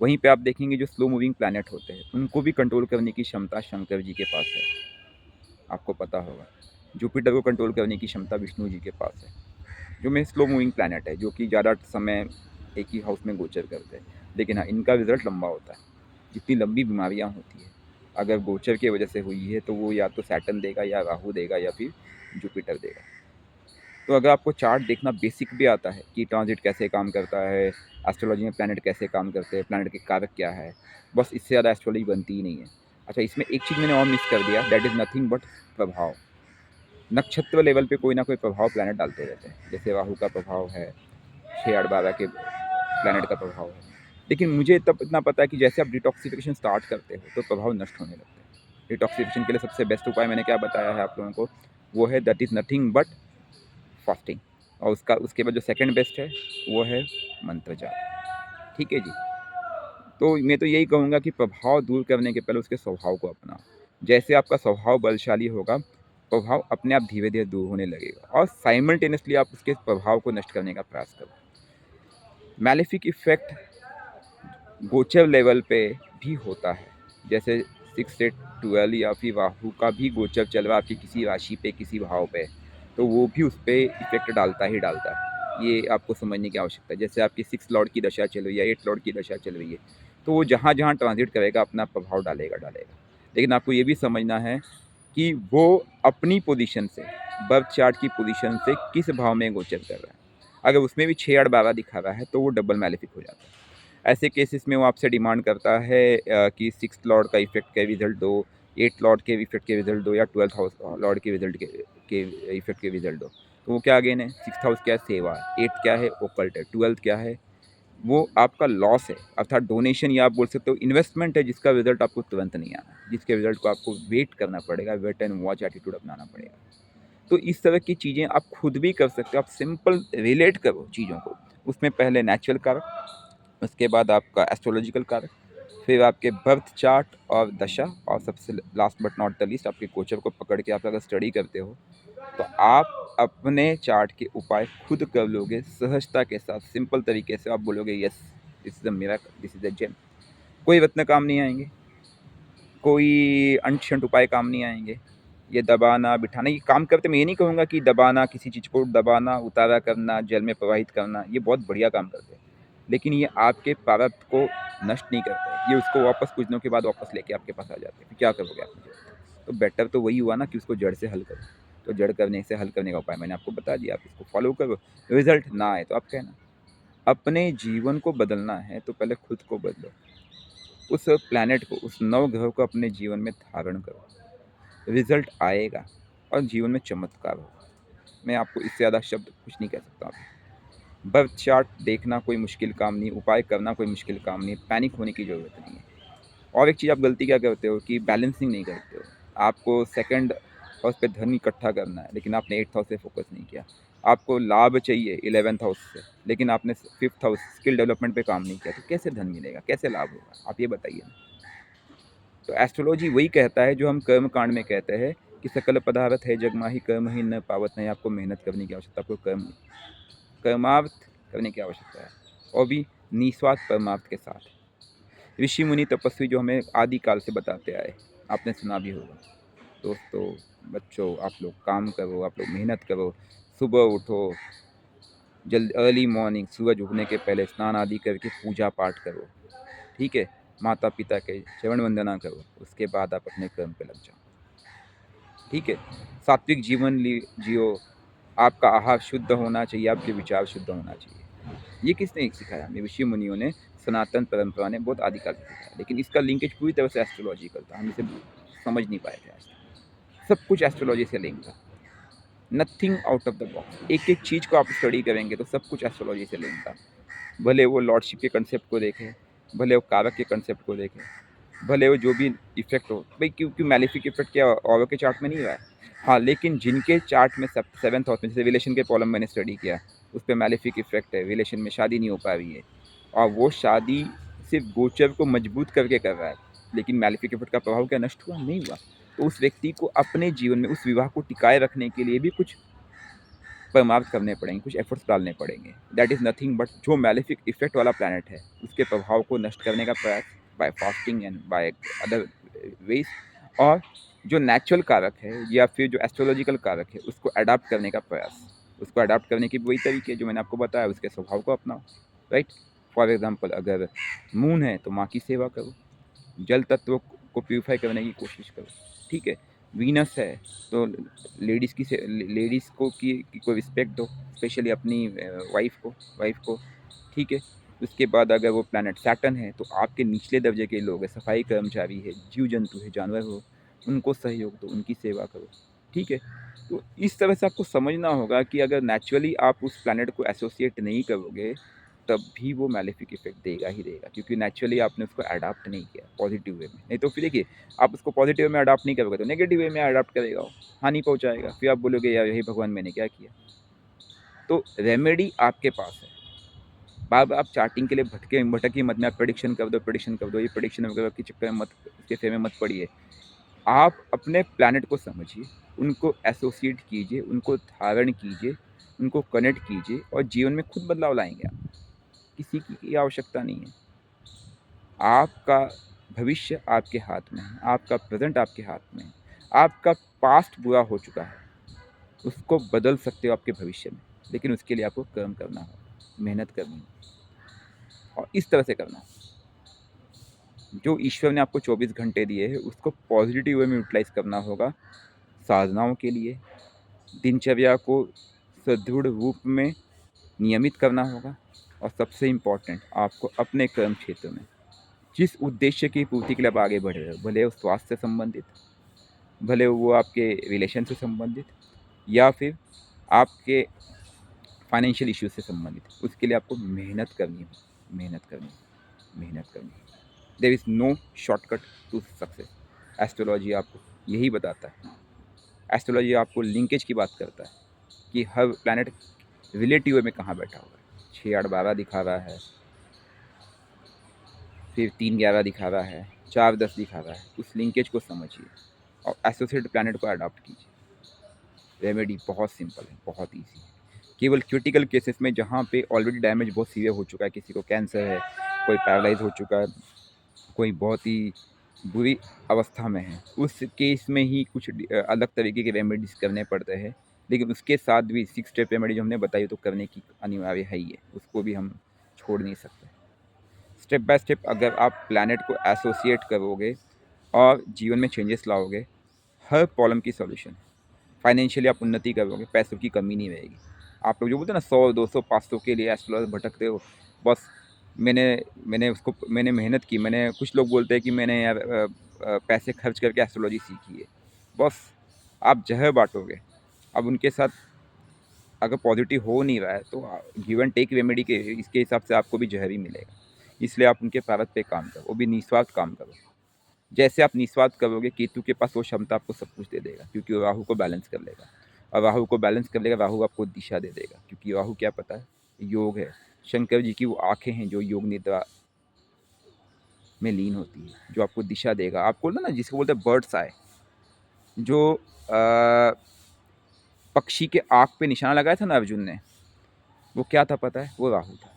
वहीं पे आप देखेंगे जो स्लो मूविंग प्लैनेट होते हैं, उनको भी कंट्रोल करने की क्षमता शंकर जी के पास है, आपको पता होगा। जुपिटर को कंट्रोल करने की क्षमता विष्णु जी के पास है, जो में स्लो मूविंग प्लैनेट है, जो कि ज़्यादा समय एक ही हाउस में गोचर करते हैं। लेकिन हाँ, इनका रिज़ल्ट लंबा होता है। जितनी लंबी बीमारियाँ होती हैं, अगर गोचर की वजह से हुई है, तो वो या तो सैटर्न देगा या राहु देगा या फिर जुपिटर देगा। तो अगर आपको चार्ट देखना बेसिक भी आता है कि ट्रांजिट कैसे काम करता है, एस्ट्रोलॉजी में प्लैनेट कैसे काम करते हैं, प्लैनेट के कारक क्या है, बस इससे ज़्यादा एस्ट्रोलॉजी बनती ही नहीं है। अच्छा, इसमें एक चीज़ मैंने और मिस कर दिया, दैट इज़ नथिंग बट प्रभाव। नक्षत्र लेवल पे कोई ना कोई प्रभाव प्लैनेट डालते रहते हैं, जैसे राहु का प्रभाव है, 6 8 12 के प्लैनेट का प्रभाव है। लेकिन मुझे तब इतना पता है कि जैसे आप डिटॉक्सिफिकेशन स्टार्ट करते हो तो प्रभाव नष्ट होने लगते हैं। डिटॉक्सिफिकेशन के लिए सबसे बेस्ट उपाय मैंने क्या बताया है आप लोगों को, वो है that is nothing but fasting. और उसके बाद जो सेकंड बेस्ट है वो है मंत्र जाप, ठीक है जी। तो मैं तो यही कहूँगा कि प्रभाव दूर करने के पहले उसके स्वभाव को अपनाओ। जैसे आपका स्वभाव बलशाली होगा, प्रभाव अपने आप धीरे धीरे दूर होने लगेगा और साइमल्टेनियसली आप उसके प्रभाव को नष्ट करने का प्रयास करो। मैलेफिक इफेक्ट गोचर लेवल पे भी होता है, जैसे 6 से 12 या फिर राहु का भी गोचर चल रहा है आपकी किसी राशि पे, किसी भाव पे, तो वो भी उस पर इफेक्ट डालता ही डालता है। ये आपको समझने की आवश्यकता है। जैसे आपकी 6 लॉर्ड की दशा चल रही है या 8 लॉर्ड की दशा चल रही है, तो वो जहाँ जहाँ ट्रांजिट करेगा अपना प्रभाव डालेगा डालेगा। लेकिन आपको ये भी समझना है कि वो अपनी पोजीशन से, बर्थ चार्ट की पोजीशन से किस भाव में गोचर कर रहा है। अगर उसमें भी 6 8 12 दिखा रहा है तो वो डबल मैलेफिक हो जाता है। ऐसे केसेस में वो आपसे डिमांड करता है कि 6th लॉर्ड का इफेक्ट के रिजल्ट दो, 8th लॉर्ड के इफेक्ट के रिजल्ट दो या 12th हाउस लॉर्ड के रिजल्ट के इफेक्ट के रिजल्ट दो। तो वो क्या अगेन है, 6th हाउस क्या है, सेवा, 8th क्या है, ओकल्ट है, 12th क्या है, वो आपका लॉस है, अर्थात डोनेशन, या आप बोल सकते हो इन्वेस्टमेंट है, जिसका रिजल्ट आपको तुरंत नहीं आना, जिसके रिजल्ट को आपको वेट करना पड़ेगा, वेट एंड वॉच एटीट्यूड अपनाना पड़ेगा। तो इस तरह की चीज़ें आप खुद भी कर सकते हो। आप सिंपल रिलेट करो चीज़ों को, उसमें पहले नेचुरल कारक, उसके बाद आपका एस्ट्रोलॉजिकल कारक, फिर आपके बर्थ चार्ट और दशा, और सबसे last but not the least आपके गोचर को पकड़ के आप अगर स्टडी करते हो तो आप अपने चार्ट के उपाय खुद कर लोगे सहजता के साथ, सिंपल तरीके से। आप बोलोगे yes, this is the miracle, this is the gem. कोई रत्न काम नहीं आएंगे, कोई अंट उपाय काम नहीं आएंगे। ये दबाना बिठाना ये काम करते, मैं ये नहीं कहूँगा कि दबाना, किसी चीज़ को दबाना, उतारा करना, जल में प्रवाहित करना, ये बहुत बढ़िया काम करते हैं, लेकिन ये आपके प्रारब्ध को नष्ट नहीं करते। ये उसको वापस कुछ दिनों के बाद वापस लेके आपके पास आ जाते हैं। फिर क्या करोगे आप मुझे? तो बेटर तो वही हुआ ना कि उसको जड़ से हल करो। तो जड़ करने से हल करने का उपाय मैंने आपको बता दिया, आप इसको फॉलो करो। रिजल्ट ना आए तो आप कहना। अपने जीवन को बदलना है तो पहले खुद को बदलो। उस प्लैनेट को, उस नवग्रह को अपने जीवन में धारण करो, रिजल्ट आएगा और जीवन में चमत्कार होगा। मैं आपको इससे ज़्यादा शब्द कुछ नहीं कह सकता अभी। बर्थ चार्ट देखना कोई मुश्किल काम नहीं, उपाय करना कोई मुश्किल काम नहीं, पैनिक होने की ज़रूरत नहीं है। और एक चीज़ आप गलती क्या करते हो कि बैलेंसिंग नहीं करते हो। आपको सेकंड हाउस पे धन इकट्ठा करना है, लेकिन आपने 8th हाउस से फोकस नहीं किया। आपको लाभ चाहिए 11th हाउस से, लेकिन आपने 5th हाउस स्किल डेवलपमेंट पे काम नहीं किया, तो कैसे धन मिलेगा, कैसे लाभ होगा, आप ये बताइए ना। तो एस्ट्रोलॉजी वही कहता है जो हम कर्म कांड में कहते हैं कि सकल पदार्थ है जग माही, कर्म ही न पावत नहीं। आपको मेहनत करने की आवश्यकता, आपको कर्मार्थ करने की आवश्यकता है, और भी निस्वार्थ परमार्थ के साथ। ऋषि मुनि तपस्वी जो हमें आदि काल से बताते आए, आपने सुना भी होगा। दोस्तों, बच्चों, आप लोग काम करो, आप लोग मेहनत करो, सुबह उठो, जल्द अर्ली मॉर्निंग, सूरज उगने के पहले स्नान आदि करके पूजा पाठ करो, ठीक है। माता पिता के चरण वंदना करो, उसके बाद आप अपने कर्म पे लग जाओ। ठीक है, सात्विक जीवन जियो, आपका आहार शुद्ध होना चाहिए, आपके विचार शुद्ध होना चाहिए। ये किसने सिखाया? हमें ऋषि मुनियों ने, सनातन परंपरा ने बहुत आदिकाल से सिखाया। लेकिन इसका लिंकेज पूरी तरह से एस्ट्रोलॉजिकल था, हम इसे समझ नहीं पाए थे आज तक। सब कुछ एस्ट्रोलॉजी से लिंक था, nothing out of the box. एक एक चीज़ को आप स्टडी करेंगे तो सब कुछ एस्ट्रोलॉजी से लिंक था। भले वो लॉर्डशिप के कंसेप्ट को देखें, भले वो कारक के कंसेप्ट को देखें, भले वो जो भी इफेक्ट हो भाई, क्योंकि मैलिफिक इफेक्ट क्या औरों के चार्ट में नहीं हुआ है। हाँ, लेकिन जिनके चार्ट में सेवन्थ हाउस में, जैसे रिलेशन के प्रॉब्लम मैंने स्टडी किया, उस पर मैलिफिक इफेक्ट है, रिलेशन में शादी नहीं हो पा रही है, और वो शादी सिर्फ गोचर को मजबूत करके कर रहा है, लेकिन मैलिफिक इफेक्ट का प्रभाव क्या नष्ट हुआ? नहीं हुआ। तो उस व्यक्ति को अपने जीवन में उस विवाह को टिकाए रखने के लिए भी कुछ परमार्थ करने पड़ेंगे, कुछ एफर्ट्स डालने पड़ेंगे। दैट इज़ नथिंग बट जो मैलेफिक इफेक्ट वाला प्लैनेट है, उसके प्रभाव को नष्ट करने का प्रयास by fasting and by other ways, और जो नेचुरल कारक है या फिर जो एस्ट्रोलॉजिकल कारक है, उसको अडाप्ट करने का प्रयास। उसको अडाप्ट करने के वही तरीके जो मैंने आपको बताया, उसके स्वभाव को अपनाओ। राइट, फॉर एग्जाम्पल अगर मून है तो माँ की सेवा करो, जल तत्व को प्यूरिफाई करने की कोशिश करो। ठीक है, वीनस है तो लेडीज़ को रिस्पेक्ट दो, स्पेशली अपनी वाइफ को। ठीक है, उसके बाद अगर वो प्लैनेट सैटर्न है तो आपके निचले दर्जे के लोग हैं, सफाई कर्मचारी है, जीव जंतु है, जानवर हो, उनको सहयोग दो, उनकी सेवा करो। ठीक है, तो इस तरह से आपको समझना होगा कि अगर नेचुरली आप उस प्लैनेट को एसोसिएट नहीं करोगे, तब भी वो मैलेफिक इफेक्ट देगा ही देगा, क्योंकि नेचुरली आपने उसको अडाप्ट नहीं किया पॉजिटिव वे में। नहीं तो फिर देखिए, आप उसको पॉजिटिव वे में अडाप्ट नहीं करोगे तो नेगेटिव वे में अडाप्ट करेगा, वो हानि पहुंचाएगा। फिर आप बोलोगे यार यही भगवान मैंने क्या किया। तो रेमेडी आपके पास है। बार बार आप चार्टिंग के लिए भटकी मत में, आप प्रेडिक्शन कर दो, ये प्रेडिक्शन वगैरह के चक्कर में मत, इसके फेर में मत पड़िए। आप अपने प्लैनेट को समझिए, उनको एसोसिएट कीजिए, उनको धारण कीजिए, उनको कनेक्ट कीजिए, और जीवन में खुद बदलाव लाएंगे आप। किसी की आवश्यकता नहीं है। आपका भविष्य आपके हाथ में है, आपका प्रेजेंट आपके हाथ में है। आपका पास्ट बुरा हो चुका है, उसको बदल सकते हो आपके भविष्य में, लेकिन उसके लिए आपको कर्म करना होगा, मेहनत करनी होगी, और इस तरह से करना होगा। जो ईश्वर ने आपको 24 घंटे दिए हैं, उसको पॉजिटिव वे में यूटिलाइज करना होगा, साधनाओं के लिए। दिनचर्या को सुदृढ़ रूप में नियमित करना होगा, और सबसे इम्पॉर्टेंट, आपको अपने कर्म क्षेत्र में जिस उद्देश्य की पूर्ति के लिए आप आगे बढ़ रहे हो, भले वो स्वास्थ्य से संबंधित, भले वो आपके रिलेशन से संबंधित, या फिर आपके फाइनेंशियल इश्यूज से संबंधित, उसके लिए आपको मेहनत करनी है, मेहनत करनी है, मेहनत करनी है। There is no shortcut to success. Astrology आपको यही बताता है। एस्ट्रोलॉजी आपको लिंकेज की बात करता है कि हर प्लैनेट रिलेटिव में कहाँ बैठा हुआ है। 6 8 12 दिखा रहा है, फिर 3 11 दिखा रहा है, 4 10 दिखा रहा है। उस लिंकेज को समझिए और एसोसिएटेड प्लैनेट को अडॉप्ट कीजिए। रेमेडी बहुत सिंपल है, बहुत ईजी है। केवल क्रिटिकल केसेस में, जहाँ पे ऑलरेडी डैमेज बहुत सीवियर हो चुका है, किसी को कैंसर है, कोई पैरालाइज हो चुका है, कोई बहुत ही बुरी अवस्था में है, उस केस में ही कुछ अलग तरीके के रेमेडीज करने पड़ते हैं। लेकिन उसके साथ भी 6 स्टेप रेमेडी जो हमने बताई तो करने की अनिवार्य है ही है, उसको भी हम छोड़ नहीं सकते। स्टेप बाय स्टेप अगर आप प्लैनेट को एसोसिएट करोगे और जीवन में चेंजेस लाओगे, हर प्रॉब्लम की सॉल्यूशन। फाइनेंशियली आप उन्नति करोगे, पैसों की कमी नहीं रहेगी। आप लोग जो बोलते हैं ना 100 200 500 के लिए एस्ट्रोलॉजर भटकते हो, बस मैंने मेहनत की। मैंने, कुछ लोग बोलते हैं कि मैंने यार पैसे खर्च करके एस्ट्रोलॉजी सीखी है। बस आप जहर बांटोगे। अब उनके साथ अगर पॉजिटिव हो नहीं रहा है तो गिव एंड टेक रेमेडी के इसके हिसाब से आपको भी जहर ही मिलेगा। इसलिए आप उनके प्रारब्ध पे काम करो, वो भी निस्वार्थ काम करो। जैसे आप निस्वार्थ करोगे, केतु के पास वो क्षमता आपको सब कुछ दे देगा, क्योंकि वो राहु को बैलेंस कर लेगा। और राहु को बैलेंस कर लेगा, राहु आपको दिशा दे देगा, क्योंकि राहु क्या पता है, योग है। शंकर जी की वो आँखें हैं जो योग निद्रा में लीन होती है, जो आपको दिशा देगा। आपको ना जिसको बोलते हैं बर्ड्स आई, जो पक्षी के आँख पे निशाना लगाया था ना अर्जुन ने, वो क्या था पता है? वो राहु था।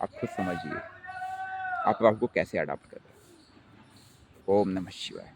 आप खुद समझिए आप राहु को कैसे अडॉप्ट कर रहे हो। ओम नमः शिवाय।